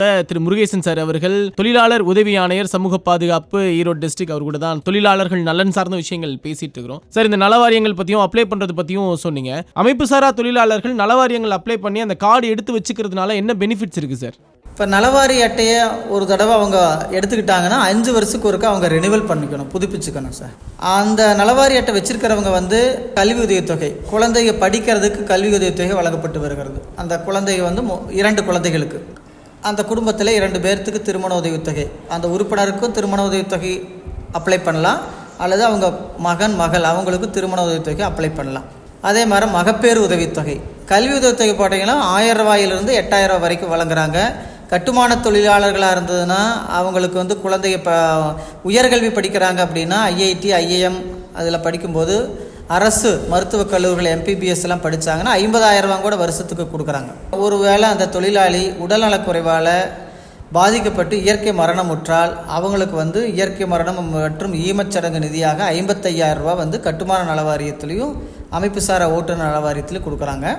திரு Murugesan sir அவர்கள் தொழிலாளர் உதவி ஆணையர் சமூக பாதுகாப்பு ஈரோடு டிஸ்ட்ரிக்ட் அவர் கூட தான் தொழிலாளர்கள் நலன் சார்ந்த விஷயங்கள் பேசிட்டு இருக்கிறோம் சார். இந்த நலவாரியங்கள் பத்தியும் அப்ளை பண்றது பத்தியும் சொன்னீங்க. அமைப்பு சாரா தொழிலாளர்கள் நலவாரியங்கள் அப்ளை பண்ணி அந்த கார்டு எடுத்து வச்சுக்கிறதுனால என்ன பெனிஃபிட்ஸ் இருக்கு சார்? இப்போ நலவாரி அட்டையை ஒரு தடவை அவங்க எடுத்துக்கிட்டாங்கன்னா 5 வருஷத்துக்கு ஒருக்கா அவங்க ரெனிவல் பண்ணிக்கணும், புதுப்பிச்சுக்கணும் சார். அந்த நலவாரி அட்டை வச்சிருக்கிறவங்க கல்வி உதவித்தொகை, குழந்தைங்க படிக்கிறதுக்கு கல்வி உதவித்தொகை வழங்கப்பட்டு வருகிறது. அந்த குழந்தைங்க 2 குழந்தைகளுக்கு, அந்த குடும்பத்தில் 2 பேர்த்துக்கு திருமண உதவித்தொகை, அந்த உறுப்பினருக்கும் திருமண உதவித்தொகை அப்ளை பண்ணலாம், அல்லது அவங்க மகன் மகள் அவங்களுக்கு திருமண உதவித்தொகை அப்ளை பண்ணலாம். அதே மாதிரி மகப்பேறு உதவித்தொகை, கல்வி உதவித்தொகை போட்டிங்கன்னா 1000 ரூபாயிலிருந்து 8000 ரூபாய் வரைக்கும் வழங்குறாங்க. கட்டுமான தொழிலாளர்களாக இருந்ததுன்னா அவங்களுக்கு குழந்தைங்க உயர்கல்வி படிக்கிறாங்க அப்படின்னா IIT IIM அதில் படிக்கும்போது அரசு மருத்துவக் கல்லூரிகள் MPBS எல்லாம் படித்தாங்கன்னா 50,000 ரூபா கூட வருஷத்துக்கு கொடுக்குறாங்க. ஒருவேளை அந்த தொழிலாளி உடல்நலக்குறைவால் பாதிக்கப்பட்டு இயற்கை மரணம் உற்றால் அவங்களுக்கு இயற்கை மரணம் மற்றும் ஈமச்சடங்கு நிதியாக 55,000 ரூபா கட்டுமான நலவாரியத்திலையும் அமைப்பு சாரா ஓட்டுநர் நலவாரியத்திலையும் கொடுக்குறாங்க.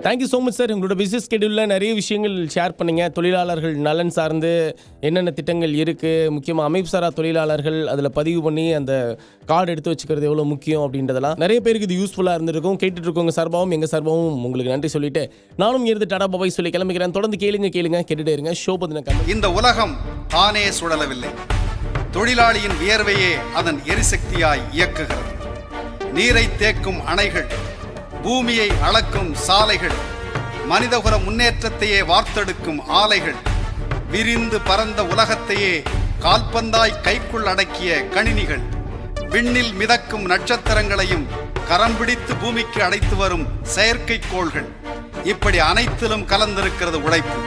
Thank you so much sir. உங்களோட பிஸ்னஸ் ஸ்கெடியூலில் நிறைய விஷயங்கள் ஷேர் பண்ணிங்க. தொழிலாளர்கள் நலன் சார்ந்து என்னென்ன திட்டங்கள் இருக்குது, முக்கியமாக அமைப்பு சாரா தொழிலாளர்கள் அதில் பதிவு பண்ணி அந்த கார்டு எடுத்து வச்சுக்கிறது எவ்வளோ முக்கியம் அப்படின்றதெல்லாம் நிறைய பேருக்கு இது யூஸ்ஃபுல்லாக இருந்திருக்கும். கேட்டுட்டு இருக்கவங்க சார்பாகவும் எங்கள் சார்பாகவும் உங்களுக்கு நன்றி சொல்லிட்டு நானும் இருந்து டாடா பாபாய் சொல்லி கிளம்பிக்கிறேன். தொடர்ந்து கேளுங்க கேட்டுட்டே இருங்க. ஷோ பத்தின இந்த உலகம் தானே சுழலவில்லை, தொழிலாளியின் வியர்வையே அதன் எரிசக்தியாய் இயக்குகிறது. நீரை தேக்கும் அணைகள், பூமியை அளக்கும் சாலைகள், மனிதகுல முன்னேற்றத்தையே வார்த்தெடுக்கும் ஆலைகள், விரிந்து பரந்த உலகத்தையே கால்பந்தாய் கைக்குள் அடக்கிய கணினிகள், விண்ணில் மிதக்கும் நட்சத்திரங்களையும் கரம் பிடித்து பூமிக்கு அடைத்து வரும் செயற்கைக்கோள்கள், இப்படி அனைத்திலும் கலந்திருக்கிறது உழைப்பு.